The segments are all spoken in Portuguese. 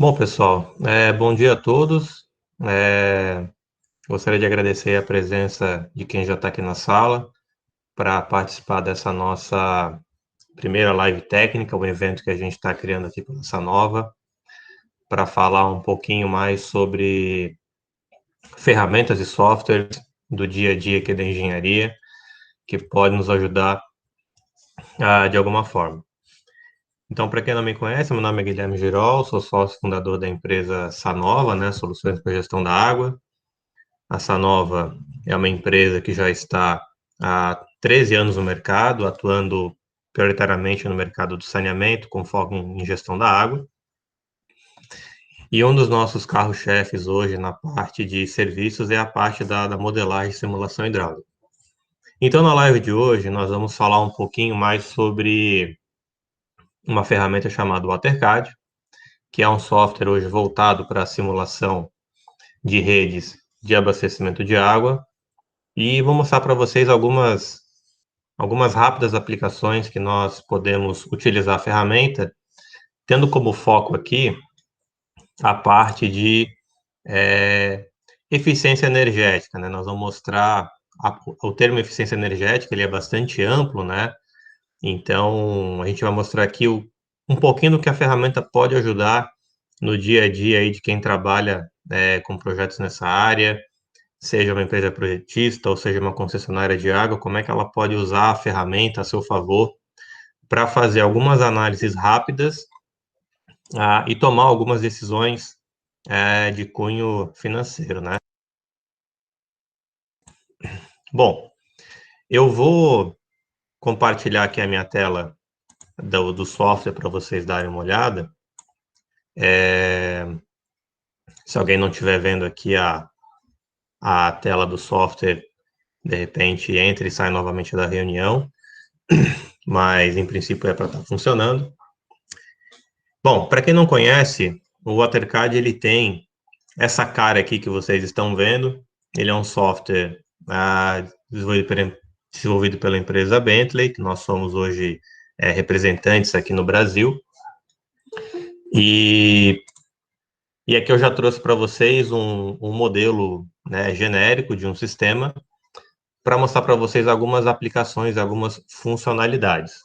Bom, pessoal, bom dia a todos. Gostaria de agradecer a presença de quem já está aqui na sala para participar dessa nossa primeira live técnica, um evento que a gente está criando aqui para essa nova, para falar um pouquinho mais sobre ferramentas e softwares do dia a dia aqui da engenharia, que podem nos ajudar de alguma forma. Então, para quem não me conhece, meu nome é Guilherme Girol, sou sócio fundador da empresa Sanova, né, Soluções para Gestão da Água. A Sanova é uma empresa que já está há 13 anos no mercado, atuando prioritariamente no mercado do saneamento, com foco em gestão da água. E um dos nossos carros-chefes hoje na parte de serviços é a parte da modelagem e simulação hidráulica. Então, na live de hoje, nós vamos falar um pouquinho mais sobre uma ferramenta chamada WaterCAD, que é um software hoje voltado para a simulação de redes de abastecimento de água. E vou mostrar para vocês algumas rápidas aplicações que nós podemos utilizar a ferramenta, tendo como foco aqui a parte de eficiência energética, né? Nós vamos mostrar o termo eficiência energética, ele é bastante amplo, né? Então, a gente vai mostrar aqui um pouquinho do que a ferramenta pode ajudar no dia a dia aí de quem trabalha com projetos nessa área, seja uma empresa projetista ou seja uma concessionária de água, como é que ela pode usar a ferramenta a seu favor para fazer algumas análises rápidas e tomar algumas decisões de cunho financeiro, né? Bom, eu vou compartilhar aqui a minha tela do software para vocês darem uma olhada. Se alguém não estiver vendo aqui a tela do software, de repente entra e sai novamente da reunião, mas em princípio é para estar funcionando. Bom, para quem não conhece, o WaterCAD ele tem essa cara aqui que vocês estão vendo. Ele é um software desenvolvido pela empresa Bentley, que nós somos hoje representantes aqui no Brasil. E aqui eu já trouxe para vocês um modelo, né, genérico de um sistema para mostrar para vocês algumas aplicações, algumas funcionalidades.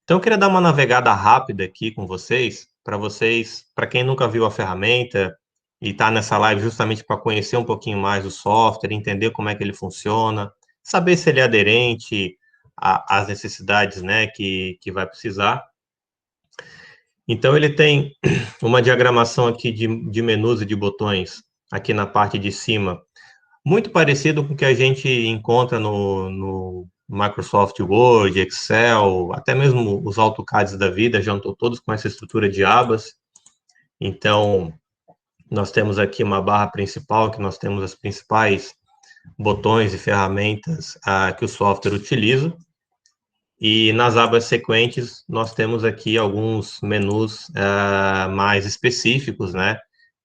Então, eu queria dar uma navegada rápida aqui com vocês, para quem nunca viu a ferramenta e está nessa live justamente para conhecer um pouquinho mais do software, entender como é que ele funciona, saber se ele é aderente às necessidades, né, que vai precisar. Então, ele tem uma diagramação aqui de menus e de botões aqui na parte de cima, muito parecido com o que a gente encontra no Microsoft Word, Excel, até mesmo os AutoCADs da vida, já estão todos com essa estrutura de abas. Então, nós temos aqui uma barra principal, que nós temos as principais botões e ferramentas que o software utiliza. E nas abas sequentes, nós temos aqui alguns menus mais específicos, né,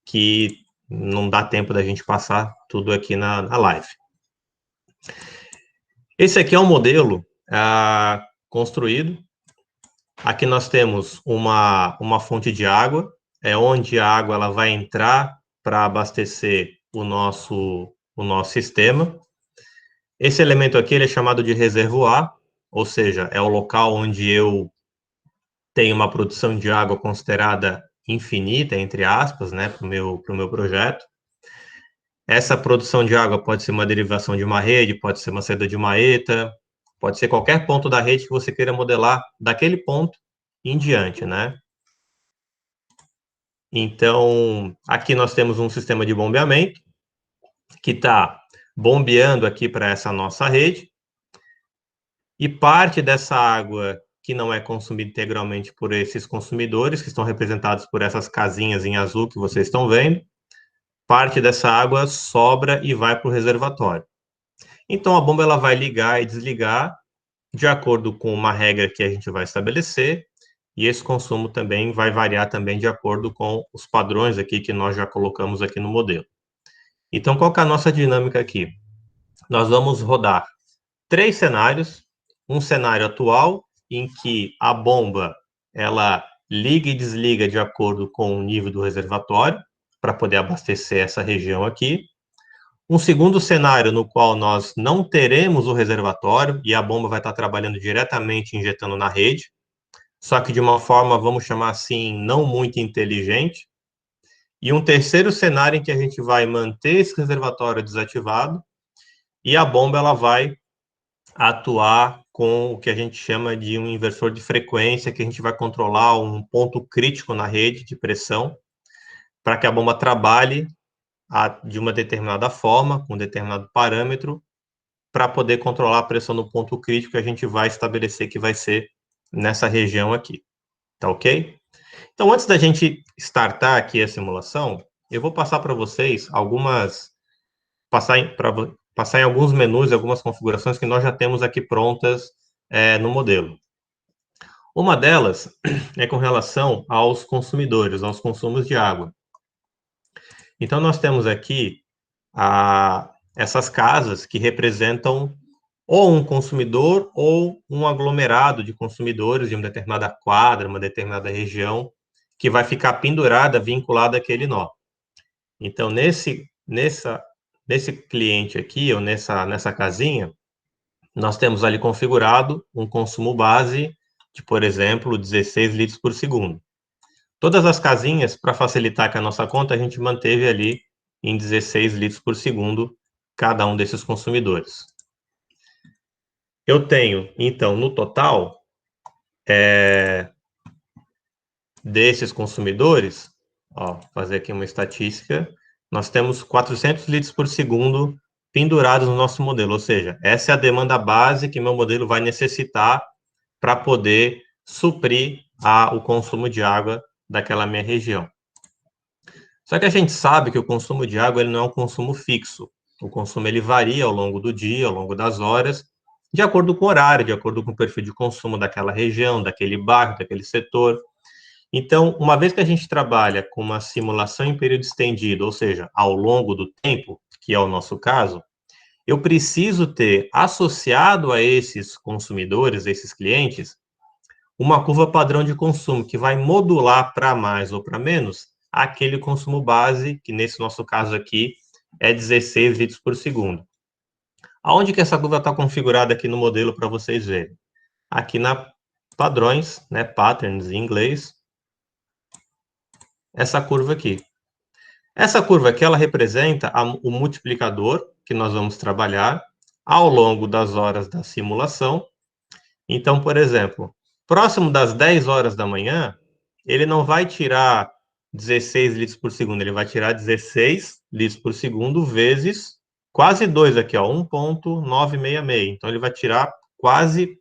que não dá tempo da gente passar tudo aqui na live. Esse aqui é um modelo construído. Aqui nós temos uma fonte de água, onde a água ela vai entrar para abastecer o nosso sistema. Esse elemento aqui ele é chamado de reservoir, ou seja, é o local onde eu tenho uma produção de água considerada infinita, entre aspas, né, para o meu projeto. Essa produção de água pode ser uma derivação de uma rede, pode ser uma saída de uma ETA, pode ser qualquer ponto da rede que você queira modelar daquele ponto em diante, né? Então, aqui nós temos um sistema de bombeamento que está bombeando aqui para essa nossa rede e parte dessa água que não é consumida integralmente por esses consumidores, que estão representados por essas casinhas em azul que vocês estão vendo, parte dessa água sobra e vai para o reservatório. Então, a bomba ela vai ligar e desligar de acordo com uma regra que a gente vai estabelecer, e esse consumo também vai variar também de acordo com os padrões aqui que nós já colocamos aqui no modelo. Então, qual que é a nossa dinâmica aqui? Nós vamos rodar 3 cenários, um cenário atual, em que a bomba ela liga e desliga de acordo com o nível do reservatório, para poder abastecer essa região aqui. Um segundo cenário no qual nós não teremos o reservatório e a bomba vai estar trabalhando diretamente injetando na rede, só que de uma forma, vamos chamar assim, não muito inteligente. E um terceiro cenário em que a gente vai manter esse reservatório desativado e a bomba ela vai atuar com o que a gente chama de um inversor de frequência, que a gente vai controlar um ponto crítico na rede de pressão, para que a bomba trabalhe de uma determinada forma, com um determinado parâmetro, para poder controlar a pressão no ponto crítico que a gente vai estabelecer que vai ser nessa região aqui. Tá ok? Então, antes da gente startar aqui a simulação, eu vou passar para vocês passar em alguns menus, algumas configurações que nós já temos aqui prontas no modelo. Uma delas é com relação aos consumidores, aos consumos de água. Então, nós temos aqui essas casas que representam ou um consumidor ou um aglomerado de consumidores de uma determinada quadra, uma determinada região, que vai ficar pendurada, vinculada àquele nó. Então, nesse cliente aqui, ou nessa casinha, nós temos ali configurado um consumo base de, por exemplo, 16 litros por segundo. Todas as casinhas, para facilitar que a nossa conta, a gente manteve ali em 16 litros por segundo cada um desses consumidores. Eu tenho, então, no total, desses consumidores, fazer aqui uma estatística, nós temos 400 litros por segundo pendurados no nosso modelo, ou seja, essa é a demanda base que meu modelo vai necessitar para poder suprir o consumo de água daquela minha região. Só que a gente sabe que o consumo de água ele não é um consumo fixo. O consumo ele varia ao longo do dia, ao longo das horas, de acordo com o horário, de acordo com o perfil de consumo daquela região, daquele bairro, daquele setor. Então, uma vez que a gente trabalha com uma simulação em período estendido, ou seja, ao longo do tempo, que é o nosso caso, eu preciso ter associado a esses consumidores, a esses clientes, uma curva padrão de consumo que vai modular para mais ou para menos aquele consumo base, que nesse nosso caso aqui é 16 litros por segundo. Aonde que essa curva está configurada aqui no modelo para vocês verem? Aqui na padrões, né, patterns em inglês, essa curva aqui. Essa curva aqui, ela representa o multiplicador que nós vamos trabalhar ao longo das horas da simulação. Então, por exemplo, próximo das 10 horas da manhã, ele não vai tirar 16 litros por segundo, ele vai tirar 16 litros por segundo vezes quase 2 aqui, ó, 1,966. Então, ele vai tirar quase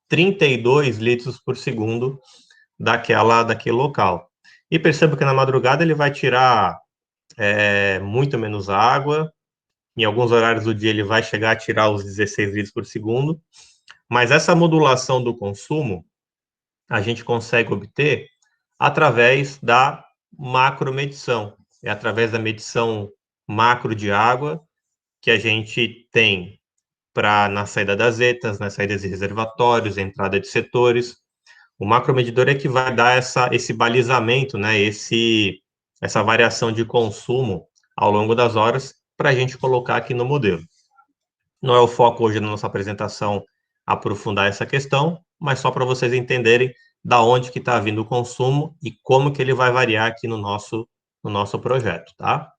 32 litros por segundo daquele local. E perceba que na madrugada ele vai tirar muito menos água, em alguns horários do dia ele vai chegar a tirar os 16 litros por segundo, mas essa modulação do consumo a gente consegue obter através da macromedição. É através da medição macro de água que a gente tem na saída das ETAs, nas saídas de reservatórios, entrada de setores. O macromedidor é que vai dar esse balizamento, né, essa variação de consumo ao longo das horas para a gente colocar aqui no modelo. Não é o foco hoje na nossa apresentação aprofundar essa questão, mas só para vocês entenderem da onde que está vindo o consumo e como que ele vai variar aqui no nosso projeto, tá?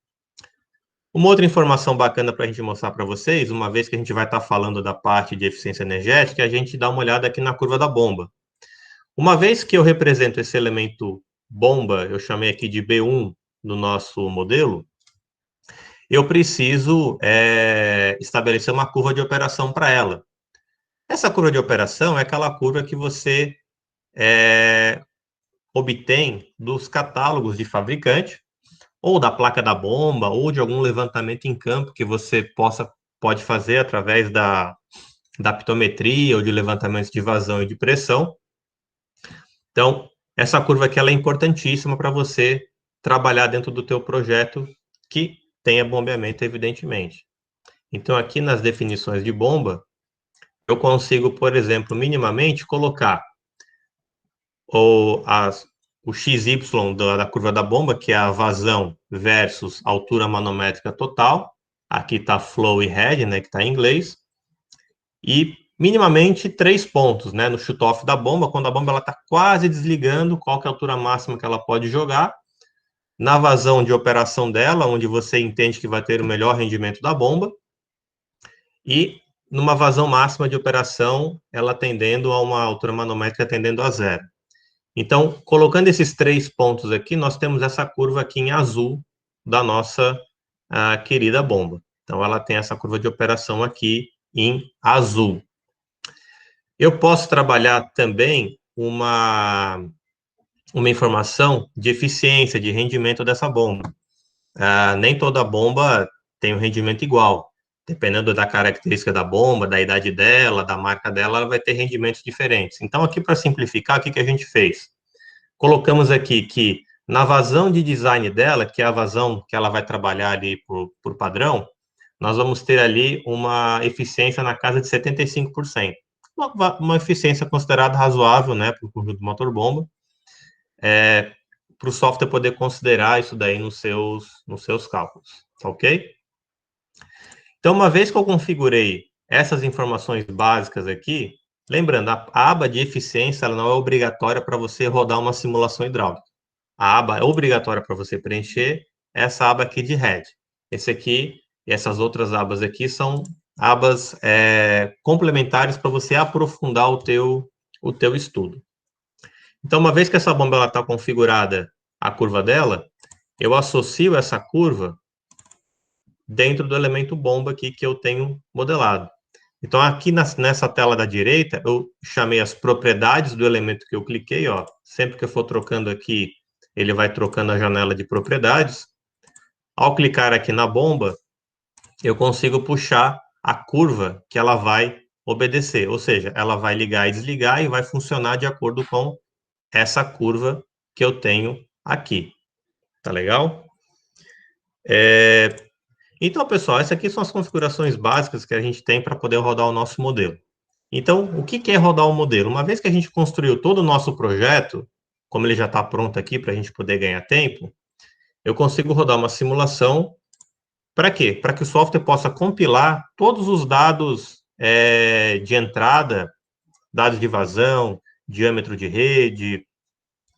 Uma outra informação bacana para a gente mostrar para vocês, uma vez que a gente vai estar falando da parte de eficiência energética, a gente dá uma olhada aqui na curva da bomba. Uma vez que eu represento esse elemento bomba, eu chamei aqui de B1 no nosso modelo, eu preciso estabelecer uma curva de operação para ela. Essa curva de operação é aquela curva que você obtém dos catálogos de fabricante, ou da placa da bomba, ou de algum levantamento em campo que você pode fazer através da apitometria ou de levantamentos de vazão e de pressão. Então, essa curva aqui ela é importantíssima para você trabalhar dentro do teu projeto que tenha bombeamento, evidentemente. Então, aqui nas definições de bomba, eu consigo, por exemplo, minimamente colocar o XY da curva da bomba, que é a vazão versus altura manométrica total. Aqui está flow e head, né, que está em inglês. E minimamente 3 pontos, né, no shoot-off da bomba, quando a bomba está quase desligando, qual que é a altura máxima que ela pode jogar. Na vazão de operação dela, onde você entende que vai ter o melhor rendimento da bomba. E numa vazão máxima de operação, ela tendendo a uma altura manométrica tendendo a zero. Então, colocando esses 3 pontos aqui, nós temos essa curva aqui em azul da nossa querida bomba. Então, ela tem essa curva de operação aqui em azul. Eu posso trabalhar também uma informação de eficiência, de rendimento dessa bomba. Nem toda bomba tem um rendimento igual. Dependendo da característica da bomba, da idade dela, da marca dela, ela vai ter rendimentos diferentes. Então, aqui para simplificar, o que a gente fez? Colocamos aqui que na vazão de design dela, que é a vazão que ela vai trabalhar ali por padrão, nós vamos ter ali uma eficiência na casa de 75%. Uma eficiência considerada razoável, né, para o conjunto motor-bomba, para o software poder considerar isso daí nos seus cálculos, ok? Então, uma vez que eu configurei essas informações básicas aqui, lembrando, a aba de eficiência ela não é obrigatória para você rodar uma simulação hidráulica. A aba é obrigatória para você preencher essa aba aqui de head. Esse aqui e essas outras abas aqui são abas complementares para você aprofundar o teu estudo. Então, uma vez que essa bomba está configurada, a curva dela, eu associo essa curva dentro do elemento bomba aqui que eu tenho modelado. Então, aqui nessa tela da direita, eu chamei as propriedades do elemento que eu cliquei, ó. Sempre que eu for trocando aqui, ele vai trocando a janela de propriedades. Ao clicar aqui na bomba, eu consigo puxar a curva que ela vai obedecer, ou seja, ela vai ligar e desligar e vai funcionar de acordo com essa curva que eu tenho aqui. Tá legal? Então, pessoal, essas aqui são as configurações básicas que a gente tem para poder rodar o nosso modelo. Então, o que é rodar o modelo? Uma vez que a gente construiu todo o nosso projeto, como ele já está pronto aqui para a gente poder ganhar tempo, eu consigo rodar uma simulação. Para quê? Para que o software possa compilar todos os dados de entrada, dados de vazão, diâmetro de rede,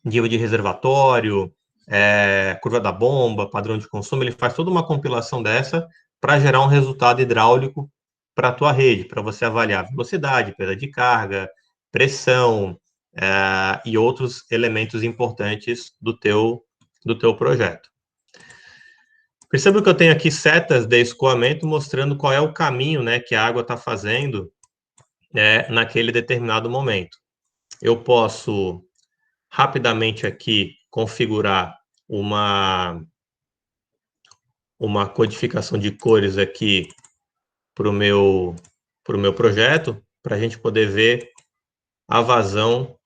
nível de reservatório, curva da bomba, padrão de consumo. Ele faz toda uma compilação dessa para gerar um resultado hidráulico para a tua rede, para você avaliar velocidade, perda de carga, pressão e outros elementos importantes do teu projeto. Perceba que eu tenho aqui setas de escoamento mostrando qual é o caminho, né, que a água está fazendo naquele determinado momento. Eu posso rapidamente aqui configurar uma codificação de cores aqui para o meu projeto, para a gente poder ver a vazão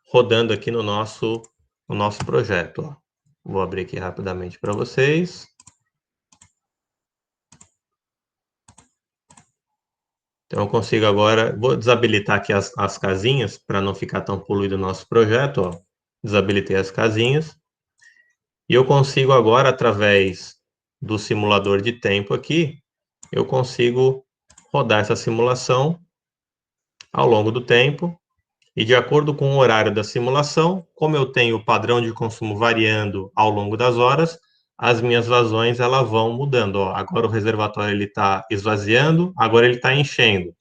rodando aqui no nosso projeto. Ó. Vou abrir aqui rapidamente para vocês. Então, eu consigo agora, vou desabilitar aqui as casinhas, para não ficar tão poluído o nosso projeto, ó. Desabilitei as casinhas. E eu consigo agora, através do simulador de tempo aqui, eu consigo rodar essa simulação ao longo do tempo. E de acordo com o horário da simulação, como eu tenho o padrão de consumo variando ao longo das horas, as minhas vazões elas vão mudando. Ó, agora o reservatório está esvaziando, agora ele está enchendo.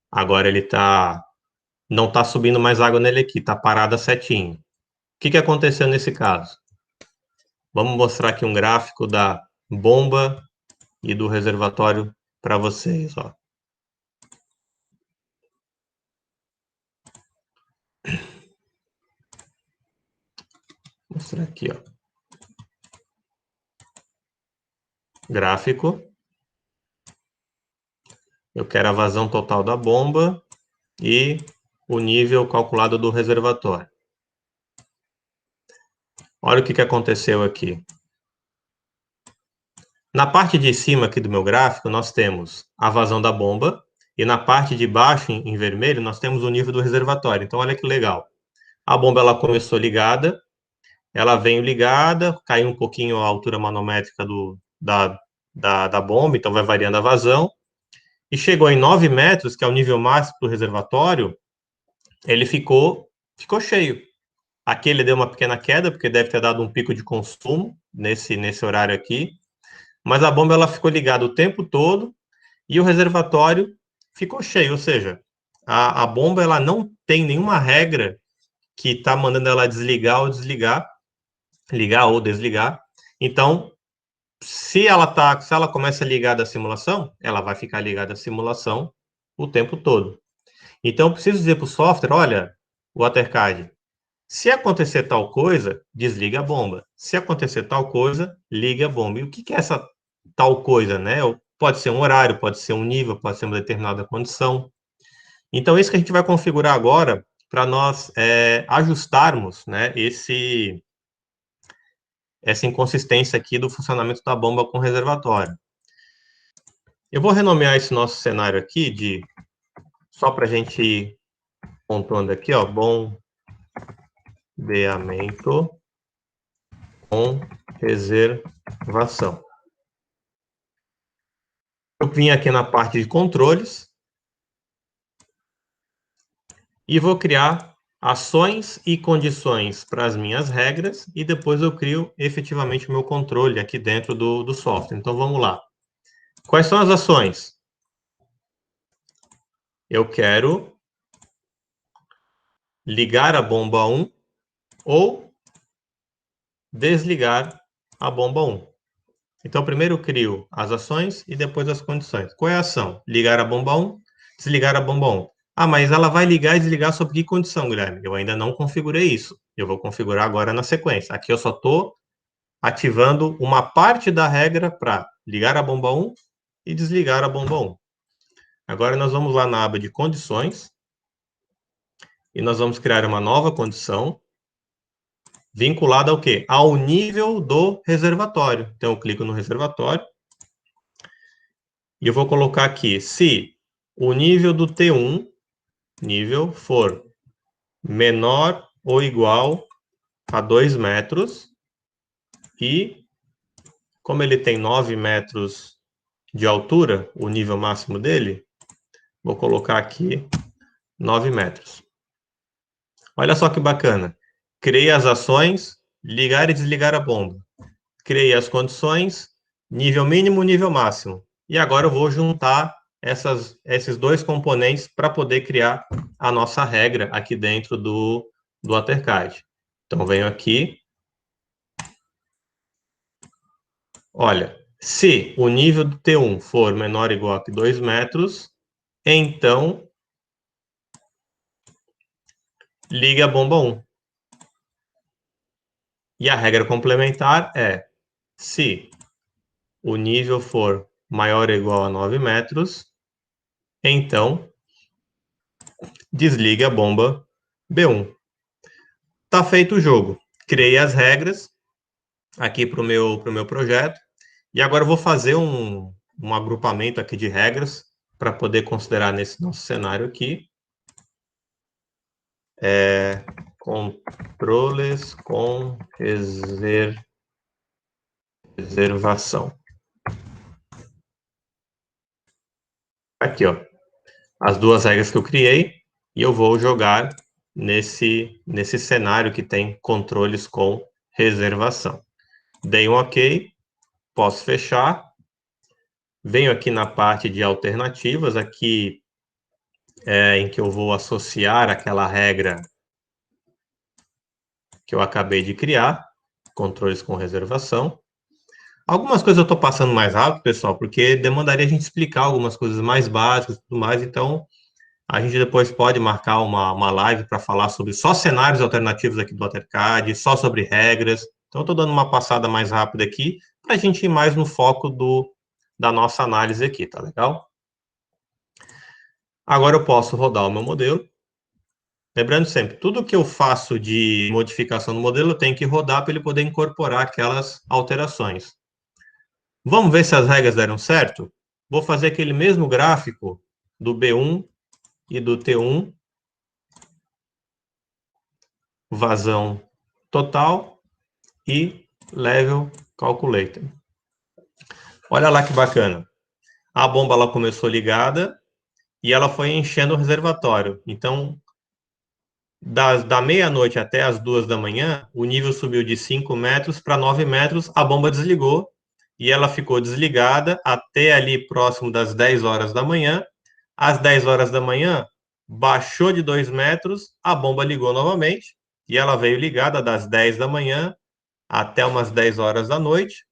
Agora ele não está subindo mais água nele aqui, está parada setinho. O que aconteceu nesse caso? Vamos mostrar aqui um gráfico da bomba e do reservatório para vocês. Ó. Vou mostrar aqui, ó. Gráfico. Eu quero a vazão total da bomba e o nível calculado do reservatório. Olha o que aconteceu aqui. Na parte de cima aqui do meu gráfico, nós temos a vazão da bomba E na parte de baixo, em vermelho, nós temos o nível do reservatório. Então, olha que legal. A bomba ela começou ligada, ela veio ligada, caiu um pouquinho a altura manométrica da bomba, então vai variando a vazão. E chegou em 9 metros, que é o nível máximo do reservatório, ele ficou cheio. Aqui ele deu uma pequena queda, porque deve ter dado um pico de consumo nesse horário aqui. Mas a bomba ela ficou ligada o tempo todo e o reservatório ficou cheio. Ou seja, a bomba ela não tem nenhuma regra que está mandando ela desligar ou desligar, ligar ou desligar. Então, se ela começa a ligar da simulação, ela vai ficar ligada à simulação o tempo todo. Então, eu preciso dizer para o software, olha, WaterCAD, se acontecer tal coisa, desliga a bomba. Se acontecer tal coisa, liga a bomba. E o que é essa tal coisa, né? Pode ser um horário, pode ser um nível, pode ser uma determinada condição. Então, isso que a gente vai configurar agora para nós ajustarmos, né, essa inconsistência aqui do funcionamento da bomba com o reservatório. Eu vou renomear esse nosso cenário aqui só para a gente ir pontuando aqui, ó, bombeamento com reservação. Eu vim aqui na parte de controles e vou criar ações e condições para as minhas regras e depois eu crio efetivamente o meu controle aqui dentro do software. Então, vamos lá. Quais são as ações? Eu quero ligar a bomba 1 ou desligar a bomba 1. Então, primeiro eu crio as ações e depois as condições. Qual é a ação? Ligar a bomba 1, desligar a bomba 1. Ah, mas ela vai ligar e desligar sob que condição, Guilherme? Eu ainda não configurei isso. Eu vou configurar agora na sequência. Aqui eu só estou ativando uma parte da regra para ligar a bomba 1 e desligar a bomba 1. Agora nós vamos lá na aba de condições e nós vamos criar uma nova condição vinculada ao quê? Ao nível do reservatório. Então eu clico no reservatório e eu vou colocar aqui, se o nível do T1 nível for menor ou igual a 2 metros e, como ele tem 9 metros de altura, o nível máximo dele, vou colocar aqui 9 metros. Olha só que bacana. Criei as ações, ligar e desligar a bomba. Criei as condições, nível mínimo, nível máximo. E agora eu vou juntar esses dois componentes para poder criar a nossa regra aqui dentro do AutoCAD. Então, venho aqui. Olha, se o nível do T1 for menor ou igual a 2 metros, então ligue a bomba 1. E a regra complementar é, se o nível for maior ou igual a 9 metros, então desligue a bomba B1. Tá feito o jogo. Criei as regras aqui para o meu projeto. E agora eu vou fazer um agrupamento aqui de regras para poder considerar nesse nosso cenário aqui. Controles com reservação. Aqui, ó. As duas regras que eu criei. E eu vou jogar nesse cenário que tem controles com reservação. Dei um OK. Posso fechar. Venho aqui na parte de alternativas, aqui em que eu vou associar aquela regra que eu acabei de criar, controles com reservação. Algumas coisas eu estou passando mais rápido, pessoal, porque demandaria a gente explicar algumas coisas mais básicas e tudo mais, então a gente depois pode marcar uma live para falar sobre só cenários alternativos aqui do AutoCAD, só sobre regras. Então, eu estou dando uma passada mais rápida aqui, para a gente ir mais no foco da nossa análise aqui, tá legal? Agora eu posso rodar o meu modelo. Lembrando sempre, tudo que eu faço de modificação no modelo, eu tenho que rodar para ele poder incorporar aquelas alterações. Vamos ver se as regras deram certo? Vou fazer aquele mesmo gráfico do B1 e do T1, vazão total e level calculator. Olha lá que bacana. A bomba ela começou ligada e ela foi enchendo o reservatório. Então, da meia-noite até as 2 da manhã, o nível subiu de 5 metros para 9 metros, a bomba desligou e ela ficou desligada até ali próximo das 10 horas da manhã. Às 10 horas da manhã, baixou de 2 metros, a bomba ligou novamente e ela veio ligada das 10 da manhã até umas 10 horas da noite.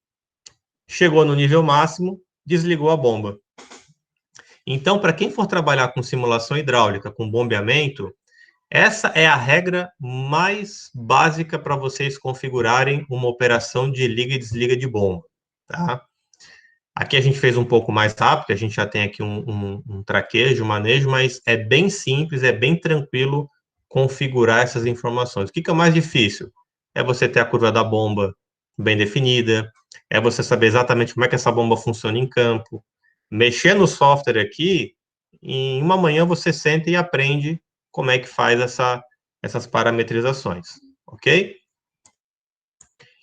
Chegou no nível máximo, desligou a bomba. Então, para quem for trabalhar com simulação hidráulica, com bombeamento, essa é a regra mais básica para vocês configurarem uma operação de liga e desliga de bomba, tá? Aqui a gente fez um pouco mais rápido, a gente já tem aqui um traquejo, um manejo, mas é bem simples, é bem tranquilo configurar essas informações. O que é mais difícil? É você ter a curva da bomba bem definida, é você saber exatamente como é que essa bomba funciona em campo. Mexer no software aqui, em uma manhã você senta e aprende como é que faz essas parametrizações, ok?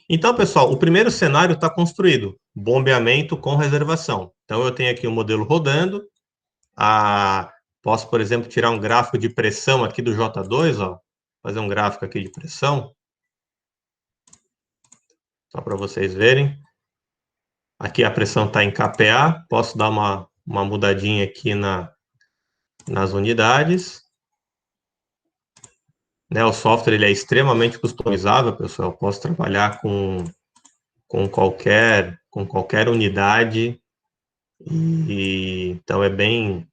Então, pessoal, o primeiro cenário está construído, bombeamento com reservação. Então, eu tenho aqui o modelo rodando, posso, por exemplo, tirar um gráfico de pressão aqui do J2, ó, fazer um gráfico aqui de pressão, só para vocês verem. Aqui a pressão está em kPa, posso dar uma mudadinha aqui nas unidades. Né, o software ele é extremamente customizável, pessoal, eu posso trabalhar com qualquer unidade, e então é bem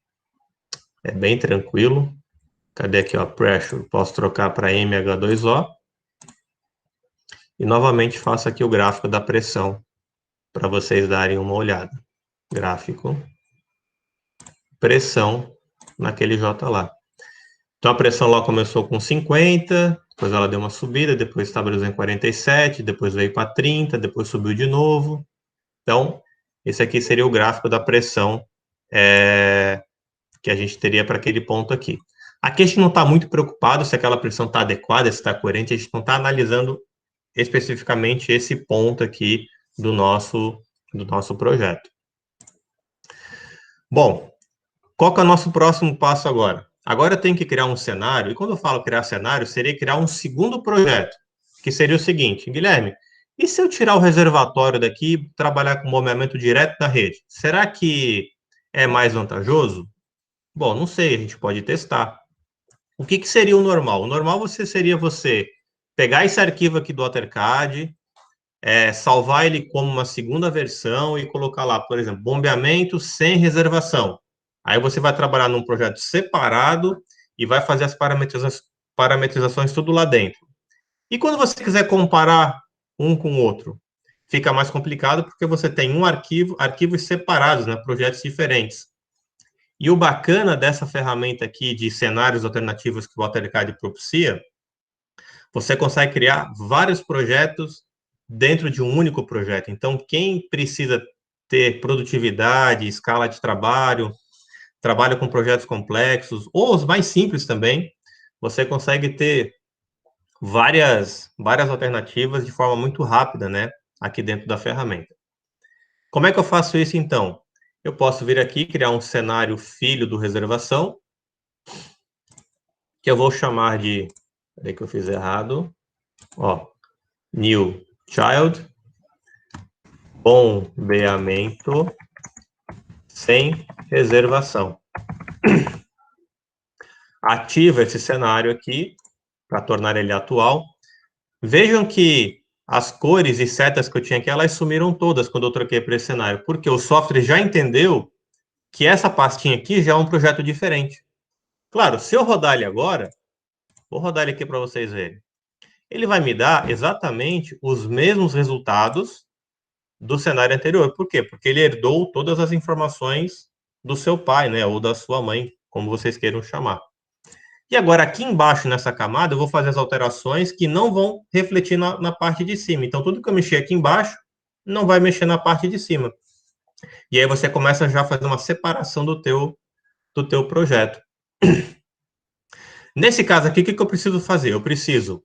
tranquilo. Cadê aqui, ó, pressure? Posso trocar para MH2O. E novamente faço aqui o gráfico da pressão, para vocês darem uma olhada. Gráfico, pressão naquele J lá. Então a pressão lá começou com 50, depois ela deu uma subida, depois estabilizou em 47, depois veio para 30, depois subiu de novo. Então, esse aqui seria o gráfico da pressão que a gente teria para aquele ponto aqui. Aqui a gente não está muito preocupado se aquela pressão está adequada, se está coerente, a gente não está analisando especificamente esse ponto aqui do nosso projeto. Bom, qual que é o nosso próximo passo agora? Agora eu tenho que criar um cenário, e quando eu falo criar cenário, seria criar um segundo projeto, que seria o seguinte, Guilherme, e se eu tirar o reservatório daqui e trabalhar com bombeamento direto da rede? Será que é mais vantajoso? Bom, não sei, a gente pode testar. O que seria o normal? O normal seria você pegar esse arquivo aqui do AutoCAD, salvar ele como uma segunda versão e colocar lá, por exemplo, bombeamento sem reservação. Aí você vai trabalhar num projeto separado e vai fazer as parametrizações tudo lá dentro. E quando você quiser comparar um com o outro, fica mais complicado porque você tem arquivos separados, né, projetos diferentes. E o bacana dessa ferramenta aqui de cenários alternativos que o AutoCAD propicia, você consegue criar vários projetos dentro de um único projeto. Então, quem precisa ter produtividade, escala de trabalho, trabalha com projetos complexos, ou os mais simples também, você consegue ter várias alternativas de forma muito rápida, né, aqui dentro da ferramenta. Como é que eu faço isso, então? Eu posso vir aqui, criar um cenário filho do reservação, que eu vou chamar de... Peraí que eu fiz errado. Ó, new child, bombeamento sem reservação. Ativa esse cenário aqui, para tornar ele atual. Vejam que as cores e setas que eu tinha aqui, elas sumiram todas quando eu troquei para esse cenário, porque o software já entendeu que essa pastinha aqui já é um projeto diferente. Claro, se eu rodar ele agora, vou rodar ele aqui para vocês verem. Ele vai me dar exatamente os mesmos resultados do cenário anterior. Por quê? Porque ele herdou todas as informações do seu pai, né, ou da sua mãe, como vocês queiram chamar. E agora, aqui embaixo, nessa camada, eu vou fazer as alterações que não vão refletir na parte de cima. Então, tudo que eu mexer aqui embaixo, não vai mexer na parte de cima. E aí você começa já a fazer uma separação do teu do teu projeto. Nesse caso aqui, o que eu preciso fazer? Eu preciso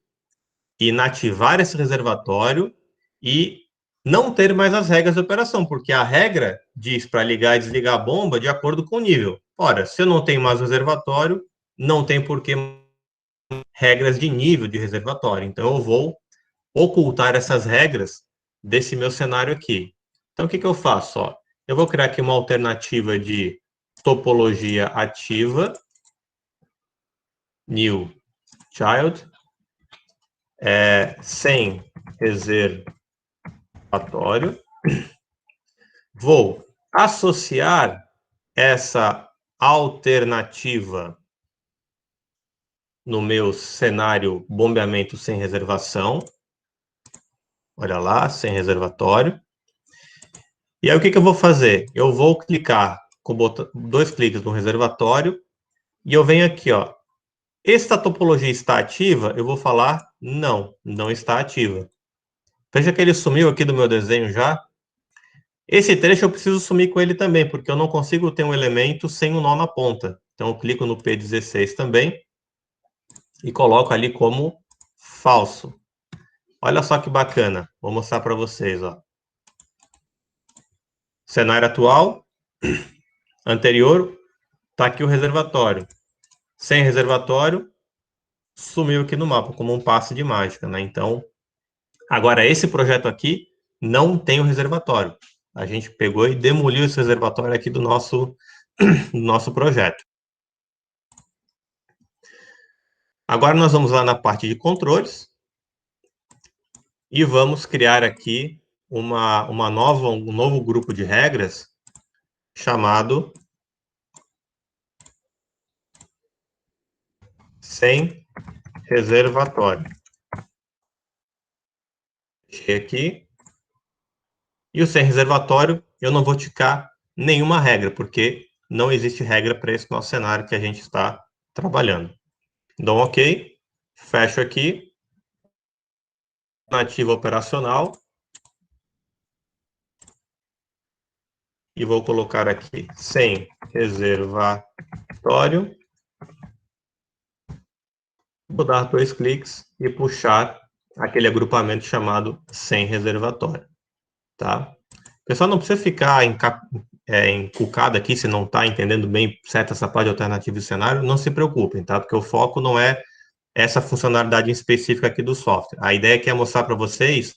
inativar esse reservatório e não ter mais as regras de operação, porque a regra diz para ligar e desligar a bomba de acordo com o nível. Ora, se eu não tenho mais reservatório, não tem por que regras de nível de reservatório. Então, eu vou ocultar essas regras desse meu cenário aqui. Então, o que eu faço? Ó, eu vou criar aqui uma alternativa de topologia ativa, new child, sem reservatório. Vou associar essa alternativa no meu cenário bombeamento sem reservação. Olha lá, sem reservatório. E aí o que eu vou fazer? Eu vou clicar com dois cliques no reservatório e eu venho aqui, ó. Esta topologia está ativa? Eu vou falar não, não está ativa. Veja que ele sumiu aqui do meu desenho já. Esse trecho eu preciso sumir com ele também, porque eu não consigo ter um elemento sem um nó na ponta. Então eu clico no P16 também e coloco ali como falso. Olha só que bacana. Vou mostrar para vocês, ó. Cenário atual, anterior, está aqui o reservatório. Sem reservatório, sumiu aqui no mapa, como um passe de mágica, né? Então, agora esse projeto aqui não tem o reservatório. A gente pegou e demoliu esse reservatório aqui do nosso projeto. Agora nós vamos lá na parte de controles e vamos criar aqui um novo grupo de regras chamado sem reservatório. Deixei aqui. E o sem reservatório, eu não vou ticar nenhuma regra, porque não existe regra para esse nosso cenário que a gente está trabalhando. Dou um OK, fecho aqui, nativa operacional, e vou colocar aqui sem reservatório, vou dar 2 cliques e puxar aquele agrupamento chamado sem reservatório, tá? O pessoal não precisa ficar encucado aqui se não está entendendo bem certa essa parte de alternativa de cenário, não se preocupem, tá? Porque o foco não é essa funcionalidade específica aqui do software. A ideia aqui é mostrar para vocês,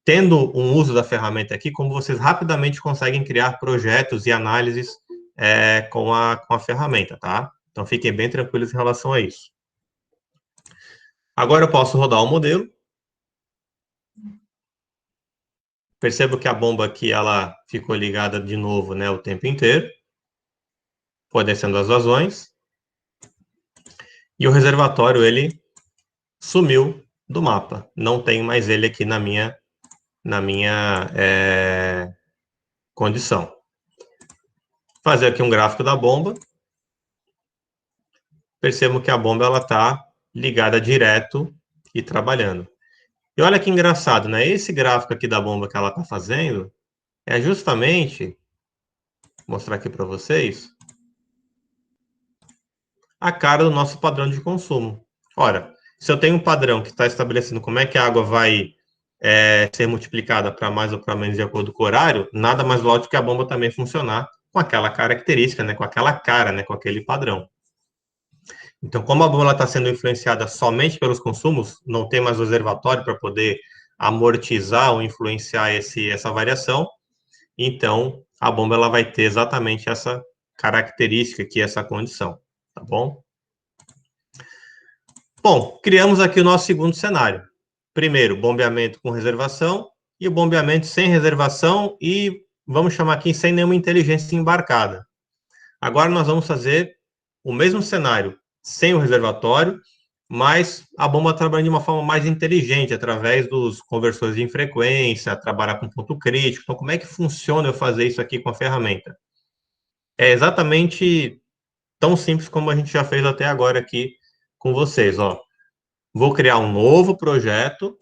tendo um uso da ferramenta aqui, como vocês rapidamente conseguem criar projetos e análises com a ferramenta, tá? Então, fiquem bem tranquilos em relação a isso. Agora eu posso rodar o modelo. Percebo que a bomba aqui, ela ficou ligada de novo, né, o tempo inteiro, fornecendo as vazões. E o reservatório, ele sumiu do mapa. Não tem mais ele aqui na minha condição. Fazer aqui um gráfico da bomba. Percebo que a bomba ela está ligada direto e trabalhando. E olha que engraçado, né? Esse gráfico aqui da bomba que ela está fazendo é justamente, vou mostrar aqui para vocês, a cara do nosso padrão de consumo. Ora, se eu tenho um padrão que está estabelecendo como é que a água vai ser multiplicada para mais ou para menos de acordo com o horário, nada mais lógico que a bomba também funcionar com aquela característica, né? Com aquela cara, né? Com aquele padrão. Então, como a bomba está sendo influenciada somente pelos consumos, não tem mais reservatório para poder amortizar ou influenciar essa variação, então a bomba ela vai ter exatamente essa característica aqui, essa condição, tá bom? Bom, criamos aqui o nosso segundo cenário. Primeiro, bombeamento com reservação e o bombeamento sem reservação e, vamos chamar aqui, sem nenhuma inteligência embarcada. Agora nós vamos fazer o mesmo cenário sem o reservatório, mas a bomba trabalhando de uma forma mais inteligente, através dos conversores de frequência, trabalhar com ponto crítico. Então, como é que funciona eu fazer isso aqui com a ferramenta? É exatamente tão simples como a gente já fez até agora aqui com vocês, ó. Vou criar um novo projeto,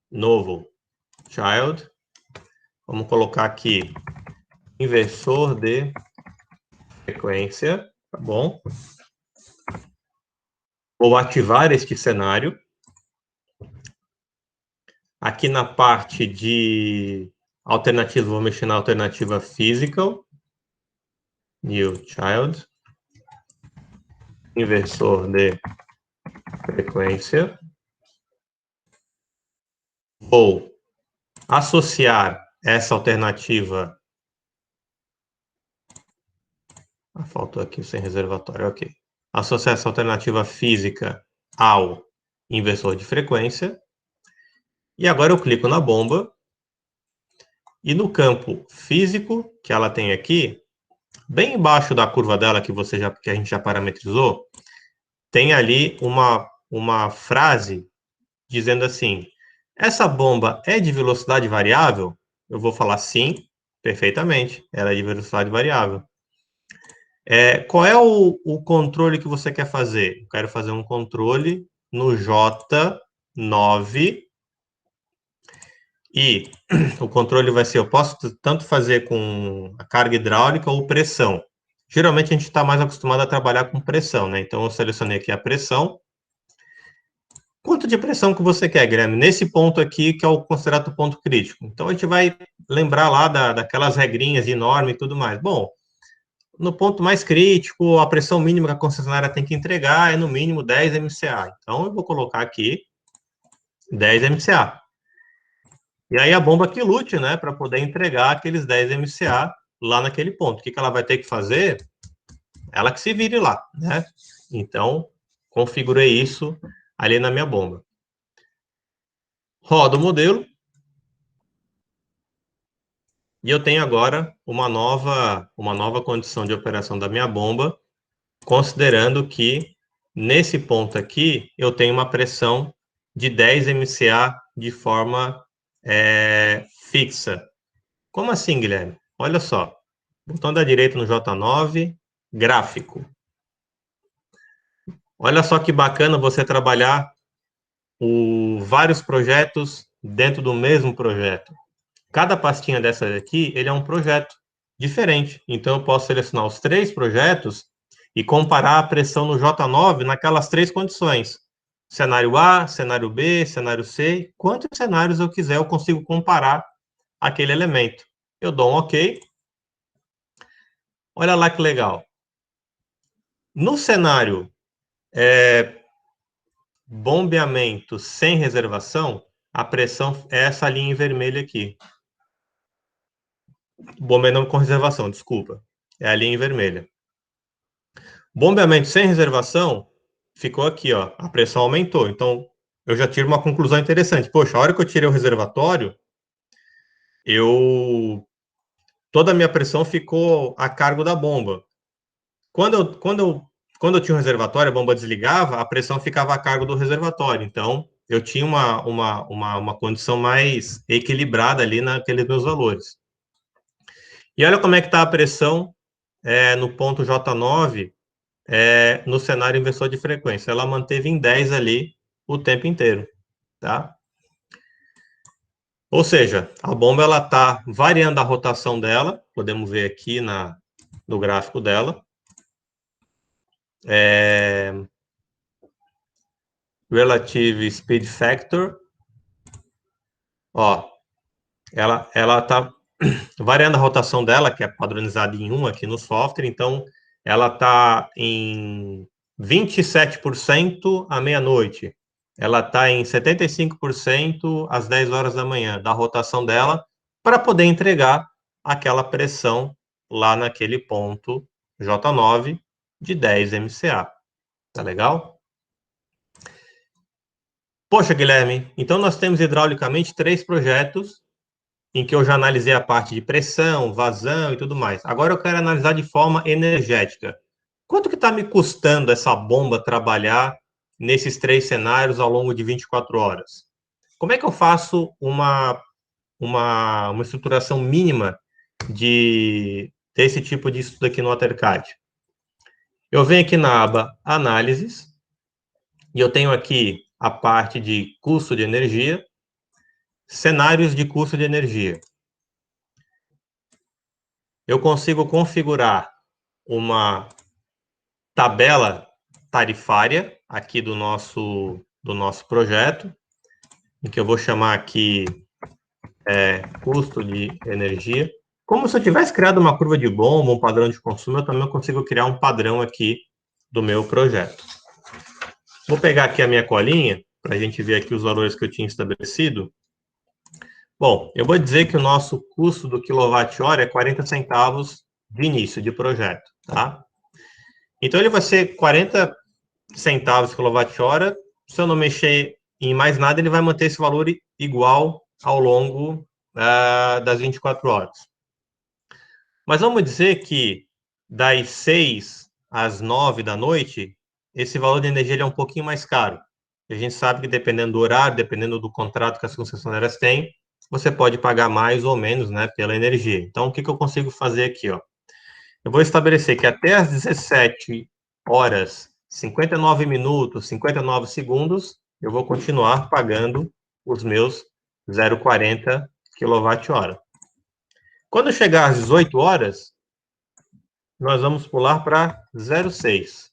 novo child. Vamos colocar aqui inversor de frequência, tá bom? Vou ativar este cenário. Aqui na parte de alternativa, vou mexer na alternativa physical. New child. Inversor de frequência. Vou associar essa alternativa. Faltou aqui sem reservatório, ok. Associar essa alternativa física ao inversor de frequência. E agora eu clico na bomba. E no campo físico, que ela tem aqui, bem embaixo da curva dela, que a gente já parametrizou, tem ali uma frase dizendo assim: essa bomba é de velocidade variável? Eu vou falar sim, perfeitamente, ela é de velocidade variável. Qual é o controle que você quer fazer? Eu quero fazer um controle no J9 e o controle vai ser, eu posso tanto fazer com a carga hidráulica ou pressão. Geralmente a gente está mais acostumado a trabalhar com pressão, né? Então eu selecionei aqui a pressão. Quanto de pressão que você quer, Guilherme? Nesse ponto aqui, que é o considerado ponto crítico. Então a gente vai lembrar lá daquelas regrinhas de norma e tudo mais. Bom, no ponto mais crítico, a pressão mínima que a concessionária tem que entregar é no mínimo 10 MCA. Então eu vou colocar aqui 10 MCA. E aí a bomba que lute, né, para poder entregar aqueles 10 MCA lá naquele ponto. O que ela vai ter que fazer? Ela que se vire lá, né? Então, configurei isso ali na minha bomba. Roda o modelo. E eu tenho agora uma nova condição de operação da minha bomba, considerando que nesse ponto aqui eu tenho uma pressão de 10 MCA de forma fixa. Como assim, Guilherme? Olha só, botão da direita no J9, gráfico. Olha só que bacana você trabalhar vários projetos dentro do mesmo projeto. Cada pastinha dessa aqui, ele é um projeto diferente. Então, eu posso selecionar os 3 projetos e comparar a pressão no J9 naquelas 3 condições. Cenário A, cenário B, cenário C. Quantos cenários eu quiser, eu consigo comparar aquele elemento. Eu dou um OK. Olha lá que legal. No cenário bombeamento sem reservação, a pressão é essa linha em vermelho aqui. Bombeamento com reservação, desculpa. É a linha em vermelha. Bombeamento sem reservação, ficou aqui, ó. A pressão aumentou. Então, eu já tiro uma conclusão interessante. Poxa, a hora que eu tirei o reservatório, toda a minha pressão ficou a cargo da bomba. Quando eu tinha um reservatório, a bomba desligava, a pressão ficava a cargo do reservatório. Então, eu tinha uma condição mais equilibrada ali naqueles meus valores. E olha como é que está a pressão no ponto J9, no cenário inversor de frequência. Ela manteve em 10 ali o tempo inteiro, tá? Ou seja, a bomba ela está variando a rotação dela, podemos ver aqui no gráfico dela. Relative Speed Factor. Ó, ela está variando a rotação dela, que é padronizada em 1 aqui no software, então ela está em 27% à meia-noite. Ela está em 75% às 10 horas da manhã, da rotação dela, para poder entregar aquela pressão lá naquele ponto J9 de 10 MCA. Tá legal? Poxa, Guilherme, então nós temos hidraulicamente 3 projetos em que eu já analisei a parte de pressão, vazão e tudo mais. Agora eu quero analisar de forma energética. Quanto que está me custando essa bomba trabalhar nesses 3 cenários ao longo de 24 horas? Como é que eu faço uma estruturação mínima desse tipo de estudo aqui no AutoCAD? Eu venho aqui na aba Análises, e eu tenho aqui a parte de custo de energia, cenários de custo de energia. Eu consigo configurar uma tabela tarifária aqui do nosso projeto, em que eu vou chamar aqui custo de energia. Como se eu tivesse criado uma curva de bomba, um padrão de consumo, eu também consigo criar um padrão aqui do meu projeto. Vou pegar aqui a minha colinha, para a gente ver aqui os valores que eu tinha estabelecido. Bom, eu vou dizer que o nosso custo do quilowatt-hora é 40 centavos de início de projeto, tá? Então, ele vai ser 40 centavos quilowatt-hora. Se eu não mexer em mais nada, ele vai manter esse valor igual ao longo das 24 horas. Mas vamos dizer que das 6 às 9 da noite, esse valor de energia é um pouquinho mais caro. A gente sabe que dependendo do horário, dependendo do contrato que as concessionárias têm, você pode pagar mais ou menos, né, pela energia. Então, o que eu consigo fazer aqui, ó? Eu vou estabelecer que até às 17 horas, 59 minutos, 59 segundos, eu vou continuar pagando os meus 0,40 kWh. Quando chegar às 18 horas, nós vamos pular para 0,6.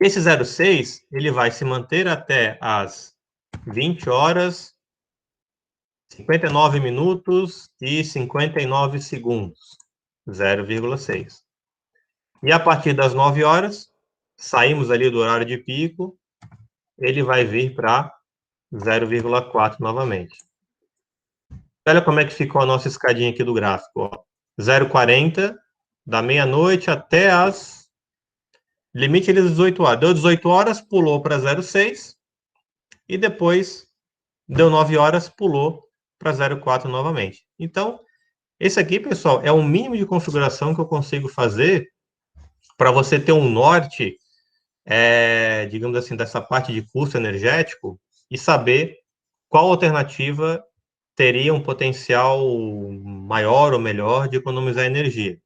Esse 0,6, ele vai se manter até às 20 horas, 59 minutos e 59 segundos, 0,6. E a partir das 9 horas, saímos ali do horário de pico, ele vai vir para 0,4 novamente. Olha como é que ficou a nossa escadinha aqui do gráfico. 0,40, da meia-noite até as... Limite ele 18 horas. Deu 18 horas, pulou para 0,6. E depois, deu 9 horas, pulou para 0,4 novamente. Então, esse aqui, pessoal, é o mínimo de configuração que eu consigo fazer para você ter um norte, digamos assim, dessa parte de custo energético e saber qual alternativa teria um potencial maior ou melhor de economizar energia.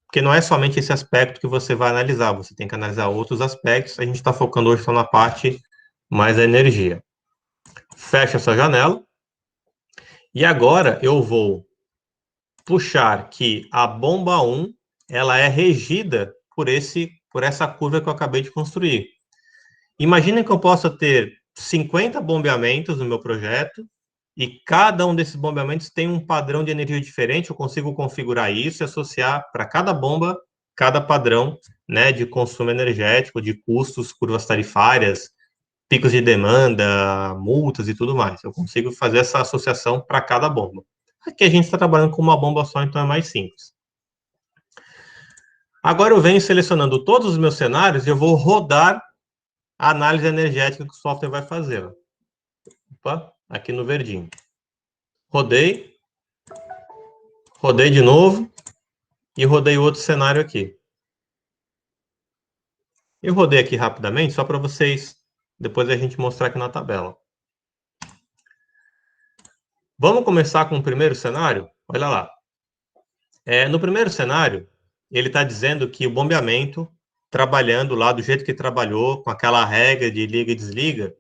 Porque não é somente esse aspecto que você vai analisar, você tem que analisar outros aspectos. A gente está focando hoje só na parte mais da energia. Fecha essa janela. E agora eu vou puxar que a bomba 1, ela é regida por essa curva que eu acabei de construir. Imagina que eu possa ter 50 bombeamentos no meu projeto, e cada um desses bombeamentos tem um padrão de energia diferente. Eu consigo configurar isso e associar para cada bomba, cada padrão, né, de consumo energético, de custos, curvas tarifárias, picos de demanda, multas e tudo mais. Eu consigo fazer essa associação para cada bomba. Aqui a gente está trabalhando com uma bomba só, então é mais simples. Agora eu venho selecionando todos os meus cenários e eu vou rodar a análise energética que o software vai fazer. Opa, aqui no verdinho. Rodei de novo e rodei outro cenário aqui. Eu rodei aqui rapidamente, só para vocês, depois a gente mostrar aqui na tabela. Vamos começar com o primeiro cenário? Olha lá. No primeiro cenário, ele está dizendo que o bombeamento, trabalhando lá do jeito que trabalhou, com aquela regra de liga e desliga,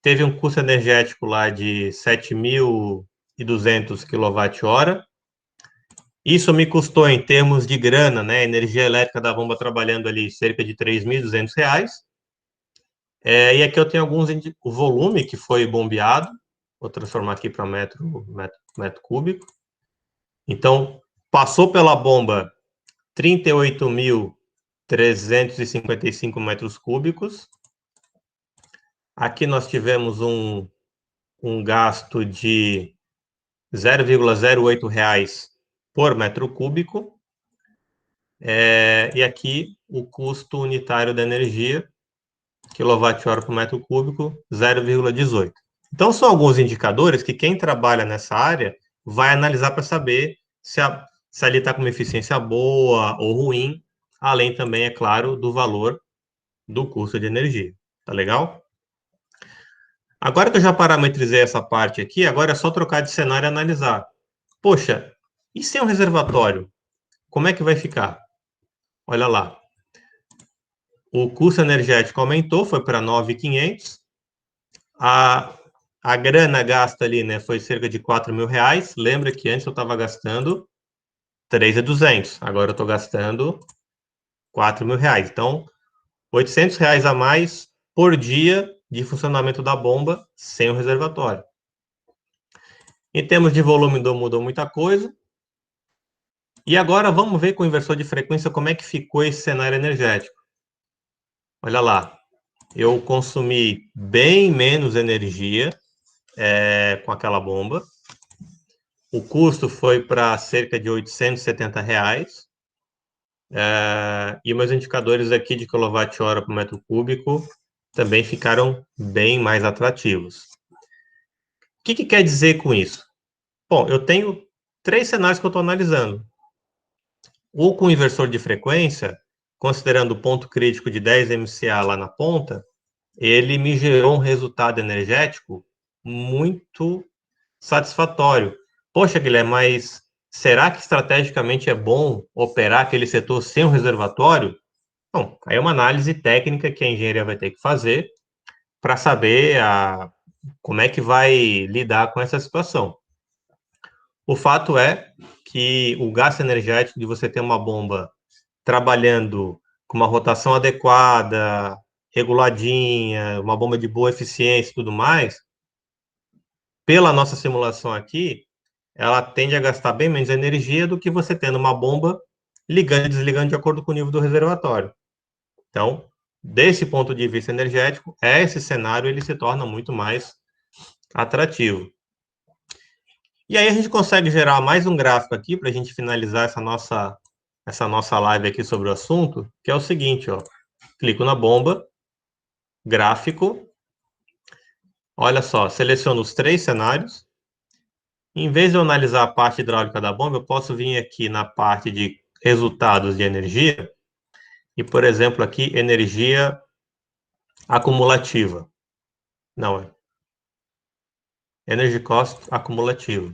teve um custo energético lá de 7.200 kWh. Isso me custou, em termos de grana, né, energia elétrica da bomba trabalhando ali, cerca de R$ 3.200. E aqui eu tenho o volume que foi bombeado. Vou transformar aqui para metro cúbico. Então, passou pela bomba 38.355 metros cúbicos. Aqui nós tivemos um gasto de R$ 0,08 por metro cúbico. E aqui o custo unitário da energia, quilowatt-hora por metro cúbico, 0,18. Então, são alguns indicadores que quem trabalha nessa área vai analisar para saber se ali está com uma eficiência boa ou ruim, além também, é claro, do valor do custo de energia. Tá legal? Agora que eu já parametrizei essa parte aqui, agora é só trocar de cenário e analisar. Poxa, e sem um reservatório? Como é que vai ficar? Olha lá. O custo energético aumentou, foi para 9.500. A grana gasta ali, né, foi cerca de R$ 4.000. Lembra que antes eu estava gastando 3.200. Agora eu estou gastando R$ 4.000. Então, R$ 800 a mais por dia de funcionamento da bomba sem o reservatório. Em termos de volume, mudou muita coisa. E agora vamos ver com o inversor de frequência como é que ficou esse cenário energético. Olha lá, eu consumi bem menos energia com aquela bomba. O custo foi para cerca de R$ 870. E meus indicadores aqui de quilowatt-hora por metro cúbico também ficaram bem mais atrativos. O que quer dizer com isso? Bom, eu tenho 3 cenários que eu estou analisando. O com inversor de frequência, considerando o ponto crítico de 10 MCA lá na ponta, ele me gerou um resultado energético muito satisfatório. Poxa, Guilherme, mas será que estrategicamente é bom operar aquele setor sem um reservatório? Bom, aí é uma análise técnica que a engenharia vai ter que fazer para saber como é que vai lidar com essa situação. O fato é que o gasto energético de você ter uma bomba trabalhando com uma rotação adequada, reguladinha, uma bomba de boa eficiência e tudo mais, pela nossa simulação aqui, ela tende a gastar bem menos energia do que você tendo uma bomba ligando e desligando de acordo com o nível do reservatório. Então, desse ponto de vista energético, esse cenário ele se torna muito mais atrativo. E aí a gente consegue gerar mais um gráfico aqui para a gente finalizar essa nossa live aqui sobre o assunto, que é o seguinte, ó. Clico na bomba, gráfico, olha só, seleciono os 3 cenários. Em vez de eu analisar a parte hidráulica da bomba, eu posso vir aqui na parte de resultados de energia e, por exemplo, aqui, energia acumulativa. Não, é Energy Cost acumulativa.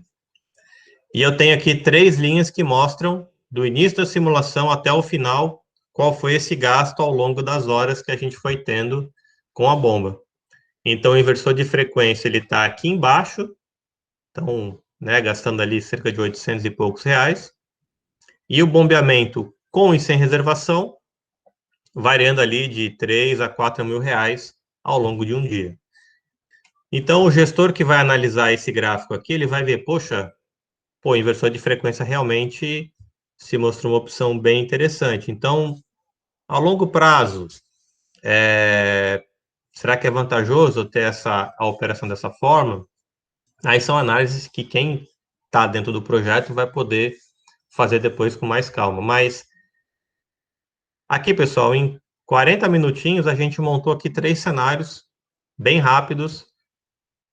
E eu tenho aqui 3 linhas que mostram, do início da simulação até o final, qual foi esse gasto ao longo das horas que a gente foi tendo com a bomba. Então, o inversor de frequência, ele está aqui embaixo, então, né, gastando ali cerca de 800 e poucos reais. E o bombeamento com e sem reservação, variando ali de 3 a 4 mil reais ao longo de um dia. Então, o gestor que vai analisar esse gráfico aqui, ele vai ver, poxa, inversor de frequência realmente se mostrou uma opção bem interessante. Então, a longo prazo, será que é vantajoso ter a operação dessa forma? Aí são análises que quem está dentro do projeto vai poder fazer depois com mais calma. Mas aqui, pessoal, em 40 minutinhos, a gente montou aqui 3 cenários bem rápidos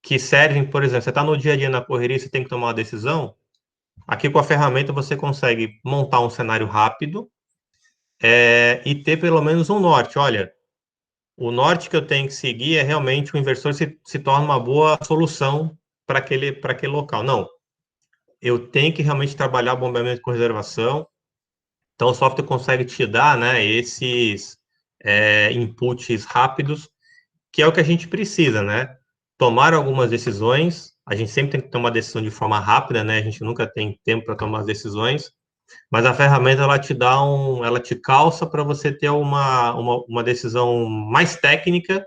que servem, por exemplo, você está no dia a dia na correria, você tem que tomar uma decisão. Aqui com a ferramenta você consegue montar um cenário rápido e ter pelo menos um norte. Olha, o norte que eu tenho que seguir é realmente o inversor se torna uma boa solução para aquele local. Não, eu tenho que realmente trabalhar o bombeamento com reservação. Então, o software consegue te dar, né, esses inputs rápidos, que é o que a gente precisa, né? Tomar algumas decisões. A gente sempre tem que tomar decisão de forma rápida, né? A gente nunca tem tempo para tomar as decisões. Mas a ferramenta ela te dá ela te calça para você ter uma decisão mais técnica,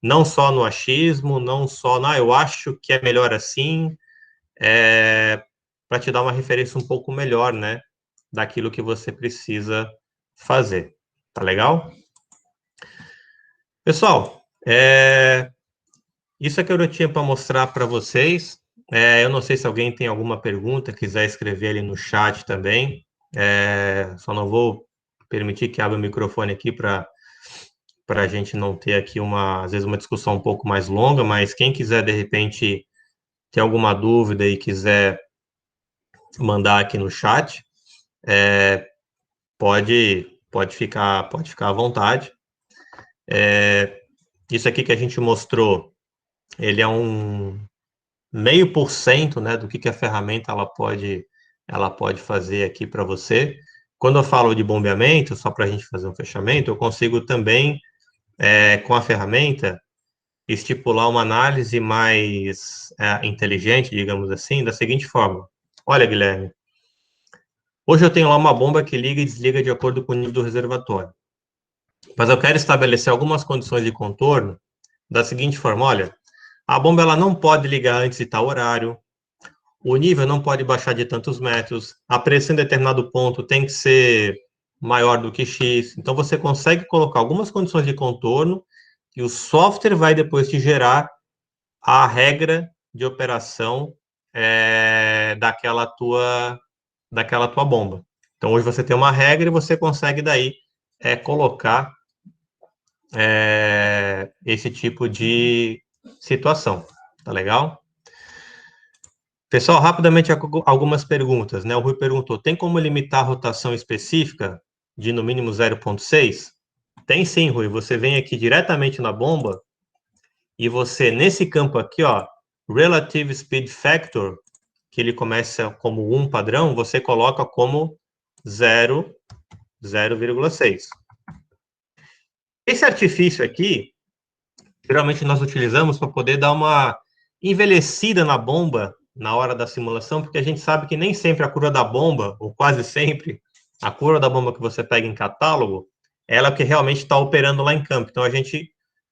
não só no achismo, não só, eu acho que é melhor assim, para te dar uma referência um pouco melhor, né, daquilo que você precisa fazer. Tá legal? Pessoal, isso é que eu tinha para mostrar para vocês. Eu não sei se alguém tem alguma pergunta, quiser escrever ali no chat também. Só não vou permitir que abra o microfone aqui para a gente não ter aqui às vezes uma discussão um pouco mais longa, mas quem quiser de repente ter alguma dúvida e quiser mandar aqui no chat, pode ficar à vontade. Isso aqui que a gente mostrou, ele é um 0,5%, né, do que a ferramenta ela pode fazer aqui para você. Quando eu falo de bombeamento, só para a gente fazer um fechamento, eu consigo também, com a ferramenta, estipular uma análise mais inteligente, digamos assim, da seguinte forma. Olha, Guilherme, Hoje eu tenho lá uma bomba que liga e desliga de acordo com o nível do reservatório. Mas eu quero estabelecer algumas condições de contorno da seguinte forma, olha, a bomba ela não pode ligar antes de tal horário, o nível não pode baixar de tantos metros, a pressão em determinado ponto tem que ser maior do que X. Então você consegue colocar algumas condições de contorno e o software vai depois te gerar a regra de operação daquela tua bomba. Então hoje você tem uma regra e você consegue daí colocar esse tipo de situação. Tá legal? Pessoal, rapidamente algumas perguntas, né? O Rui perguntou: tem como limitar a rotação específica de no mínimo 0,6? Tem sim, Rui. Você vem aqui diretamente na bomba e você, nesse campo aqui, ó, Relative Speed Factor, que ele começa como 1 padrão, você coloca como 0,6. Esse artifício aqui, geralmente nós utilizamos para poder dar uma envelhecida na bomba na hora da simulação, porque a gente sabe que nem sempre a curva da bomba, ou quase sempre, a curva da bomba que você pega em catálogo, ela é que realmente está operando lá em campo. Então a gente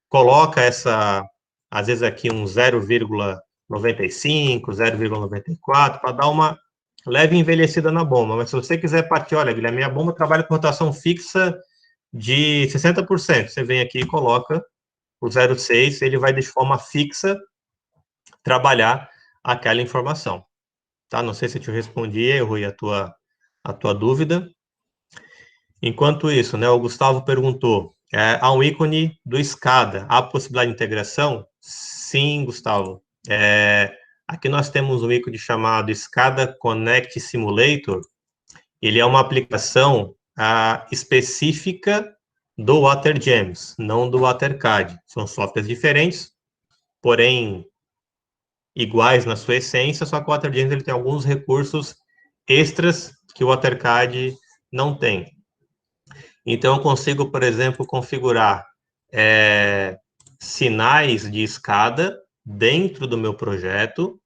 coloca essa, às vezes aqui um 0,95, 0,94, para dar uma leve envelhecida na bomba. Mas se você quiser partir, olha, Guilherme, minha bomba trabalha com rotação fixa de 60%. Você vem aqui e coloca o 0,6, ele vai de forma fixa trabalhar aquela informação. Tá? Não sei se eu te respondi, Rui, a tua dúvida. Enquanto isso, né, o Gustavo perguntou, há um ícone do SCADA, há possibilidade de integração? Sim, Gustavo. Aqui nós temos um ícone chamado SCADA Connect Simulator. Ele é uma aplicação específica do WaterGems, não do WaterCAD. São softwares diferentes, porém iguais na sua essência, só que o WaterGems ele tem alguns recursos extras que o WaterCAD não tem. Então, eu consigo, por exemplo, configurar sinais de escada dentro do meu projeto,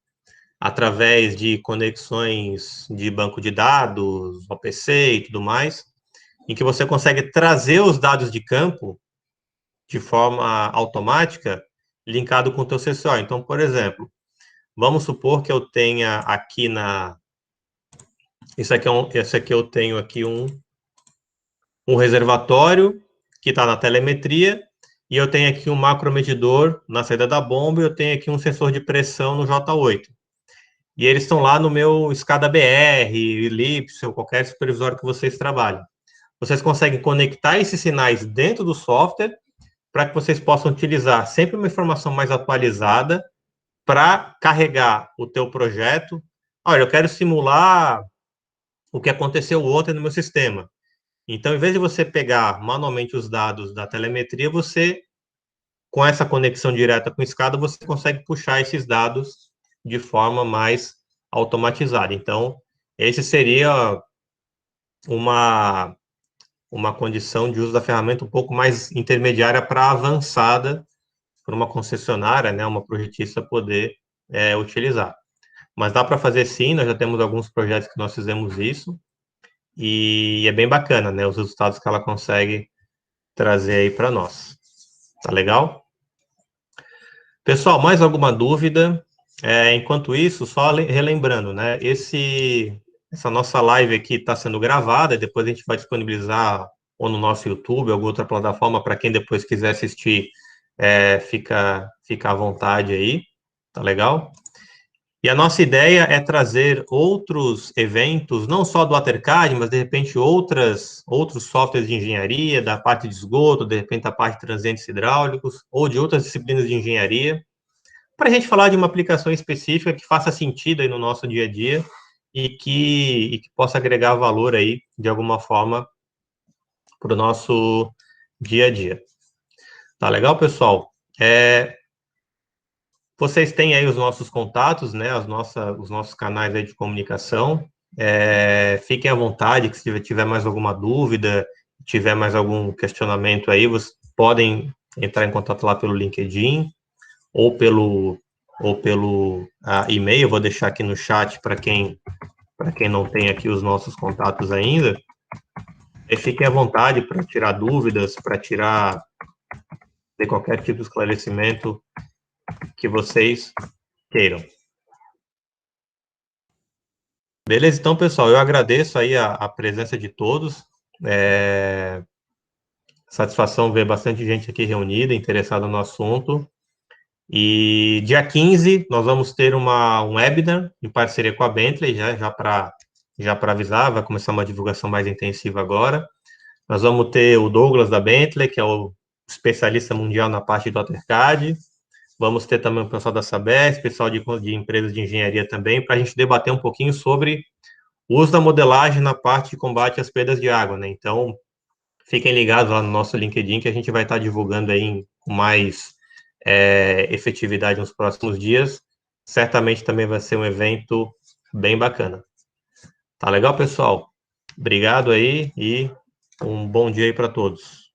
através de conexões de banco de dados, OPC e tudo mais, em que você consegue trazer os dados de campo de forma automática, linkado com o teu CCO. Então, por exemplo, vamos supor que eu tenha aqui esse aqui eu tenho aqui um reservatório que está na telemetria, e eu tenho aqui um macromedidor na saída da bomba, e eu tenho aqui um sensor de pressão no J8. E eles estão lá no meu SCADA BR, Ellipse, ou qualquer supervisório que vocês trabalhem. Vocês conseguem conectar esses sinais dentro do software para que vocês possam utilizar sempre uma informação mais atualizada para carregar o teu projeto. Olha, eu quero simular o que aconteceu ontem no meu sistema. Então, em vez de você pegar manualmente os dados da telemetria, você, com essa conexão direta com o SCADA, você consegue puxar esses dados de forma mais automatizada. Então, esse seria uma condição de uso da ferramenta um pouco mais intermediária para avançada, para uma concessionária, né, uma projetista poder utilizar. Mas dá para fazer sim, nós já temos alguns projetos que nós fizemos isso, e é bem bacana, né, os resultados que ela consegue trazer aí para nós. Tá legal? Pessoal, mais alguma dúvida? Enquanto isso, só relembrando, né, essa nossa live aqui está sendo gravada, depois a gente vai disponibilizar ou no nosso YouTube, ou alguma outra plataforma, para quem depois quiser assistir, fica à vontade aí, tá legal? E a nossa ideia é trazer outros eventos, não só do AutoCAD, mas de repente outros softwares de engenharia, da parte de esgoto, de repente da parte de transientes hidráulicos, ou de outras disciplinas de engenharia, para a gente falar de uma aplicação específica que faça sentido aí no nosso dia a dia e que possa agregar valor aí, de alguma forma, para o nosso dia a dia. Tá legal, pessoal? Vocês têm aí os nossos contatos, né, os nossos canais aí de comunicação. Fiquem à vontade, que se tiver mais alguma dúvida, tiver mais algum questionamento aí, vocês podem entrar em contato lá pelo LinkedIn ou pelo e-mail. Eu vou deixar aqui no chat para quem para quem não tem aqui os nossos contatos ainda. E fiquem à vontade para tirar dúvidas, para tirar de qualquer tipo de esclarecimento que vocês queiram. Beleza? Então, pessoal, eu agradeço aí a presença de todos. Satisfação ver bastante gente aqui reunida, interessada no assunto. E dia 15 nós vamos ter um webinar em parceria com a Bentley, já para avisar, vai começar uma divulgação mais intensiva agora. Nós vamos ter o Douglas da Bentley, que é o especialista mundial na parte do AutoCAD. Vamos ter também o pessoal da Sabesp, pessoal de empresas de engenharia também, para a gente debater um pouquinho sobre o uso da modelagem na parte de combate às perdas de água, né? Então, fiquem ligados lá no nosso LinkedIn, que a gente vai estar divulgando aí com mais efetividade nos próximos dias. Certamente também vai ser um evento bem bacana. Tá legal, pessoal? Obrigado aí e um bom dia aí para todos.